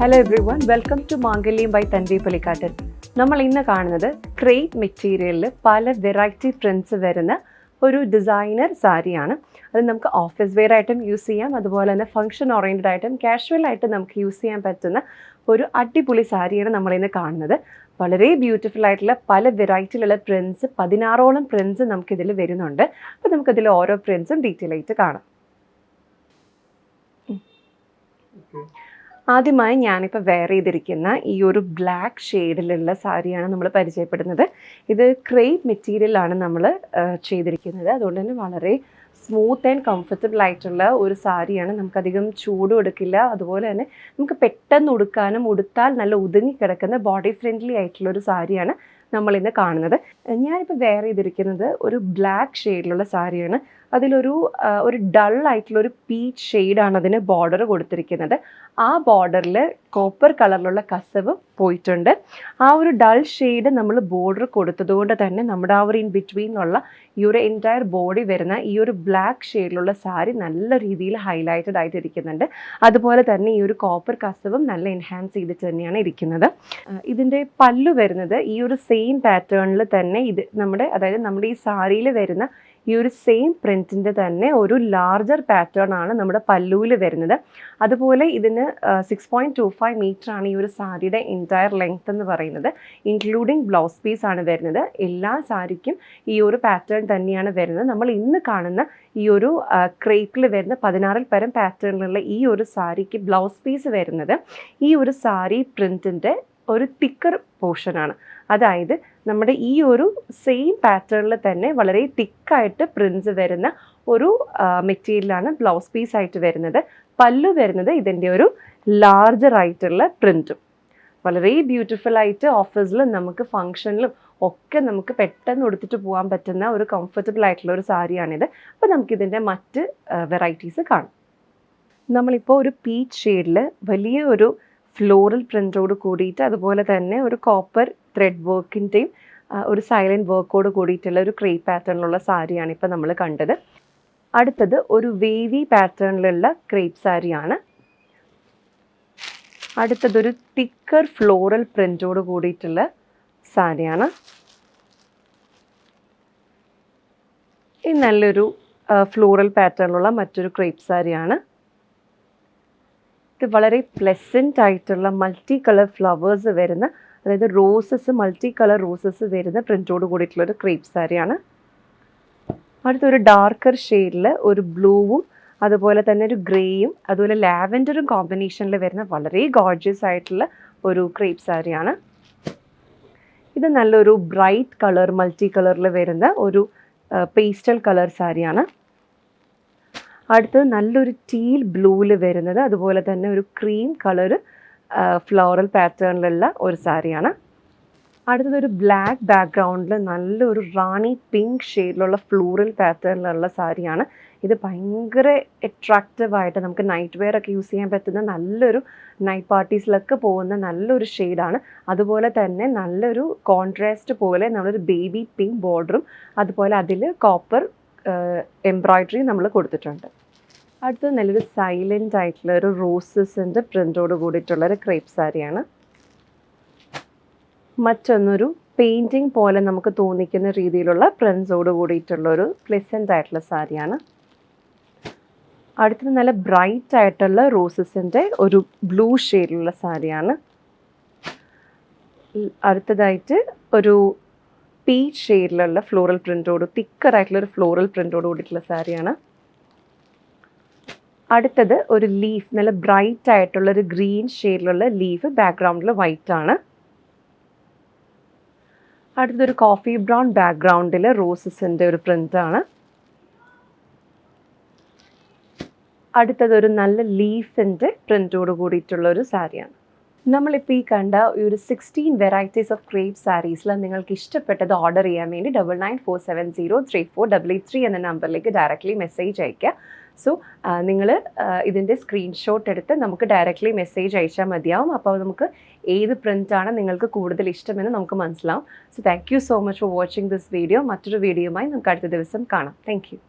Hello everyone, welcome to Mangalyam by Thanvi Pulikkattan. നമ്മൾ ഇന്ന് കാണുന്നത് ക്രേപ്പ് മെറ്റീരിയലിൽ പല വെറൈറ്റി പ്രിൻറ്റ്സ് വരുന്ന ഒരു ഡിസൈനർ സാരിയാണ്. അത് നമുക്ക് ഓഫീസ് വെയർ ആയിട്ടും യൂസ് ചെയ്യാം, അതുപോലെ തന്നെ ഫംഗ്ഷൻ ഓറിയൻറ്റഡ് ആയിട്ടും കാഷ്വൽ ആയിട്ട് നമുക്ക് യൂസ് ചെയ്യാൻ പറ്റുന്ന ഒരു അടിപൊളി സാരിയാണ് നമ്മളിന്ന് കാണുന്നത്. വളരെ ബ്യൂട്ടിഫുൾ ആയിട്ടുള്ള പല വെറൈറ്റിയിലുള്ള പ്രിൻറ്റ്സ്, 16ഓളം പ്രിൻറ്റ്സ് നമുക്കിതിൽ വരുന്നുണ്ട്. അപ്പോൾ നമുക്കതിൽ ഓരോ പ്രിൻറ്റ്സും ഡീറ്റെയിൽ ആയിട്ട് കാണാം. ആദ്യമായി ഞാനിപ്പോൾ വെയർ ചെയ്തിരിക്കുന്ന ഈ ഒരു ബ്ലാക്ക് ഷെയ്ഡിലുള്ള സാരിയാണ് നമ്മൾ പരിചയപ്പെടുന്നത്. ഇത് ക്രേപ്പ് മെറ്റീരിയലാണ് നമ്മൾ ചെയ്തിരിക്കുന്നത്. അതുകൊണ്ട് തന്നെ വളരെ സ്മൂത്ത് ആൻഡ് കംഫർട്ടബിൾ ആയിട്ടുള്ള ഒരു സാരിയാണ്. നമുക്കധികം ചൂടും എടുക്കില്ല, അതുപോലെ തന്നെ നമുക്ക് പെട്ടെന്ന് ഉടുക്കാനും, ഉടുത്താൽ നല്ല ഒതുങ്ങി കിടക്കുന്ന ബോഡി ഫ്രണ്ട്ലി ആയിട്ടുള്ള ഒരു സാരിയാണ് നമ്മളിന്ന് കാണുന്നത്. ഞാനിപ്പോൾ വെയർ ചെയ്തിരിക്കുന്നത് ഒരു ബ്ലാക്ക് ഷെയ്ഡിലുള്ള സാരിയാണ്. അതിലൊരു ഡൾ ആയിട്ടുള്ളൊരു പീച്ച് ഷെയ്ഡാണ് അതിന് ബോർഡർ കൊടുത്തിരിക്കുന്നത്. ആ ബോർഡറിൽ കോപ്പർ കളറിലുള്ള കസവ് പോയിട്ടുണ്ട്. ആ ഒരു ഡൾ ഷെയ്ഡ് നമ്മൾ ബോർഡർ കൊടുത്തതുകൊണ്ട് തന്നെ നമ്മുടെ ആ ഒരു ഇൻ ബിറ്റ്വീനുള്ള ഈ ഒരു എൻറ്റയർ ബോഡി വരുന്ന ഈ ഒരു ബ്ലാക്ക് ഷെയ്ഡിലുള്ള സാരി നല്ല രീതിയിൽ ഹൈലൈറ്റഡ് ആയിട്ട് ഇരിക്കുന്നുണ്ട്. അതുപോലെ തന്നെ ഈ ഒരു കോപ്പർ കസവും നല്ല എൻഹാൻസ് ചെയ്തിട്ട് തന്നെയാണ് ഇരിക്കുന്നത്. ഇതിൻ്റെ പല്ലു വരുന്നത് ഈ ഒരു സെയിം പാറ്റേണിൽ തന്നെ അതായത് നമ്മുടെ ഈ സാരിയിൽ വരുന്ന ഈ ഒരു സെയിം പ്രിൻറ്റിൻ്റെ തന്നെ ഒരു ലാർജർ പാറ്റേൺ ആണ് നമ്മുടെ പല്ലുവിൽ വരുന്നത്. അതുപോലെ ഇതിന് 6.25 മീറ്ററാണ് ഈ ഒരു സാരിയുടെ എൻറ്റയർ ലെങ്ത് എന്ന് പറയുന്നത്. ഇൻക്ലൂഡിങ് ബ്ലൗസ് പീസ് ആണ് വരുന്നത്. എല്ലാ സാരിക്കും ഈ ഒരു പാറ്റേൺ തന്നെയാണ് വരുന്നത്. നമ്മൾ ഇന്ന് കാണുന്ന ഈ ഒരു ക്രേപ്പിൽ വരുന്ന 16 പരം പാറ്റേണിലുള്ള ഈ ഒരു സാരിക്ക് ബ്ലൗസ് പീസ് വരുന്നത് ഈ ഒരു സാരി പ്രിൻറ്റിൻ്റെ ഒരു തിക്കർ പോർഷനാണ്. അതായത് നമ്മുടെ ഈ ഒരു സെയിം പാറ്റേണിൽ തന്നെ വളരെ തിക്കായിട്ട് പ്രിൻറ്റ്സ് വരുന്ന ഒരു മെറ്റീരിയലാണ് ബ്ലൗസ് പീസ് ആയിട്ട് വരുന്നത്. പല്ലു വരുന്നത് ഇതിൻ്റെ ഒരു ലാർജർ ആയിട്ടുള്ള പ്രിൻറ്റും. വളരെ ബ്യൂട്ടിഫുൾ ആയിട്ട് ഓഫീസിലും നമുക്ക് ഫങ്ഷനിലും ഒക്കെ നമുക്ക് പെട്ടെന്ന് ഉടുത്തിട്ട് പോകാൻ പറ്റുന്ന ഒരു കംഫർട്ടബിൾ ആയിട്ടുള്ള ഒരു സാരിയാണിത്. അപ്പോൾ നമുക്കിതിൻ്റെ മറ്റ് വെറൈറ്റീസ് കാണാം. നമ്മളിപ്പോൾ ഒരു പീച്ച് ഷെയ്ഡിൽ വലിയ ഒരു ഫ്ലോറൽ പ്രിൻറ്റോട് കൂടിയിട്ട്, അതുപോലെ തന്നെ ഒരു കോപ്പർ ത്രെഡ് വർക്കിൻ്റെയും ഒരു സൈലൻറ്റ് വർക്കോട് കൂടിയിട്ടുള്ള ഒരു ക്രേപ്പ് പാറ്റേണിലുള്ള സാരിയാണ് ഇപ്പോൾ നമ്മൾ കണ്ടത്. അടുത്തത് ഒരു വേവി പാറ്റേണിലുള്ള ക്രേപ്പ് സാരിയാണ്. അടുത്തതൊരു തിക്കർ ഫ്ലോറൽ പ്രിൻറ്റോട് കൂടിയിട്ടുള്ള സാരിയാണ്. ഇത് നല്ലൊരു ഫ്ലോറൽ പാറ്റേണിലുള്ള മറ്റൊരു ക്രേപ്പ് സാരിയാണ്. ഇത് വളരെ പ്ലെസൻറ്റ് ആയിട്ടുള്ള മൾട്ടി കളർ ഫ്ലവേഴ്സ് വരുന്ന, അതായത് റോസസ്, മൾട്ടി കളർ റോസസ് വരുന്ന പ്രിൻറ്റോട് കൂടിയിട്ടുള്ളൊരു ക്രേപ്പ് സാരിയാണ്. അടുത്തൊരു ഡാർക്കർ ഷെയ്ഡിൽ ഒരു ബ്ലൂവും അതുപോലെ തന്നെ ഒരു ഗ്രേയും അതുപോലെ ലാവൻഡറും കോമ്പിനേഷനിൽ വരുന്ന വളരെ ഗോർജിയസ് ആയിട്ടുള്ള ഒരു ക്രേപ്പ് സാരിയാണ്. ഇത് നല്ലൊരു ബ്രൈറ്റ് കളർ, മൾട്ടി കളറിൽ വരുന്ന ഒരു പേസ്റ്റൽ കളർ സാരിയാണ്. അടുത്തത് നല്ലൊരു ടീൽ ബ്ലൂവിൽ വരുന്നത്, അതുപോലെ തന്നെ ഒരു ക്രീം കളർ ഫ്ലോറൽ പാറ്റേണിലുള്ള ഒരു സാരിയാണ്. അടുത്തതൊരു ബ്ലാക്ക് ബാക്ക്ഗ്രൗണ്ടിൽ നല്ലൊരു റാണി പിങ്ക് ഷെയ്ഡിലുള്ള ഫ്ലോറൽ പാറ്റേണിലുള്ള സാരിയാണ്. ഇത് ഭയങ്കര അട്രാക്റ്റീവായിട്ട് നമുക്ക് നൈറ്റ് വെയർ ഒക്കെ യൂസ് ചെയ്യാൻ പറ്റുന്ന നല്ലൊരു നൈറ്റ് പാർട്ടീസിലൊക്കെ പോകുന്ന നല്ലൊരു ഷെയ്ഡാണ്. അതുപോലെ തന്നെ നല്ലൊരു കോൺട്രാസ്റ്റ് പോലെ നമ്മളൊരു ബേബി പിങ്ക് ബോർഡറും അതുപോലെ അതിൽ കോപ്പർ എംബ്രോയ്ഡറി നമ്മൾ കൊടുത്തിട്ടുണ്ട്. അടുത്തത് നല്ലൊരു സൈലൻ്റ് ആയിട്ടുള്ള ഒരു റോസസിൻ്റെ പ്രിൻറ്റോട് കൂടിയിട്ടുള്ളൊരു ക്രേപ്പ് സാരിയാണ്. മറ്റൊന്നൊരു പെയിൻറ്റിങ് പോലെ നമുക്ക് തോന്നിക്കുന്ന രീതിയിലുള്ള പ്രിൻസോട് കൂടിയിട്ടുള്ളൊരു പ്ലെസൻ്റ് ആയിട്ടുള്ള സാരിയാണ്. അടുത്തത് നല്ല ബ്രൈറ്റ് ആയിട്ടുള്ള റോസസിൻ്റെ ഒരു ബ്ലൂ ഷെയ്ഡിലുള്ള സാരിയാണ്. അടുത്തതായിട്ട് ഒരു പീച്ച് ഷെയ്ഡിലുള്ള ഫ്ലോറൽ പ്രിൻറ്റോട്, തിക്കറായിട്ടുള്ളൊരു ഫ്ലോറൽ പ്രിൻറ്റോട് കൂടിയിട്ടുള്ള സാരിയാണ്. അടുത്തത് ഒരു ലീഫ്, നല്ല ബ്രൈറ്റ് ആയിട്ടുള്ളൊരു ഗ്രീൻ ഷെയ്ഡിലുള്ള ലീഫ്, ബാക്ക്ഗ്രൗണ്ടിൽ വൈറ്റ് ആണ്. അടുത്തതൊരു കോഫി ബ്രൗൺ ബാക്ക്ഗ്രൗണ്ടിൽ റോസസിൻ്റെ ഒരു പ്രിൻ്റാണ്. അടുത്തതൊരു നല്ല ലീഫിൻ്റെ പ്രിൻറ്റോട് കൂടിയിട്ടുള്ളൊരു സാരിയാണ്. നമ്മളിപ്പോൾ ഈ കണ്ട ഒരു 16 വെറൈറ്റീസ് ഓഫ് ക്രേപ്പ് സാരീസിൽ നിങ്ങൾക്ക് ഇഷ്ടപ്പെട്ടത് ഓർഡർ ചെയ്യാൻ വേണ്ടി 9947034883 എന്ന നമ്പറിലേക്ക് ഡയറക്റ്റ്ലി മെസ്സേജ് അയയ്ക്കുക. സോ നിങ്ങൾ ഇതിൻ്റെ സ്ക്രീൻഷോട്ട് എടുത്ത് നമുക്ക് ഡയറക്റ്റ്ലി മെസ്സേജ് അയച്ചാൽ മതിയാവും. അപ്പോൾ നമുക്ക് ഏത് പ്രിൻ്റാണ് നിങ്ങൾക്ക് കൂടുതൽ ഇഷ്ടമെന്ന് നമുക്ക് മനസ്സിലാവും. So thank you so much for watching this video. മറ്റൊരു വീഡിയോയുമായി നമുക്ക് അടുത്ത ദിവസം കാണാം. Thank you.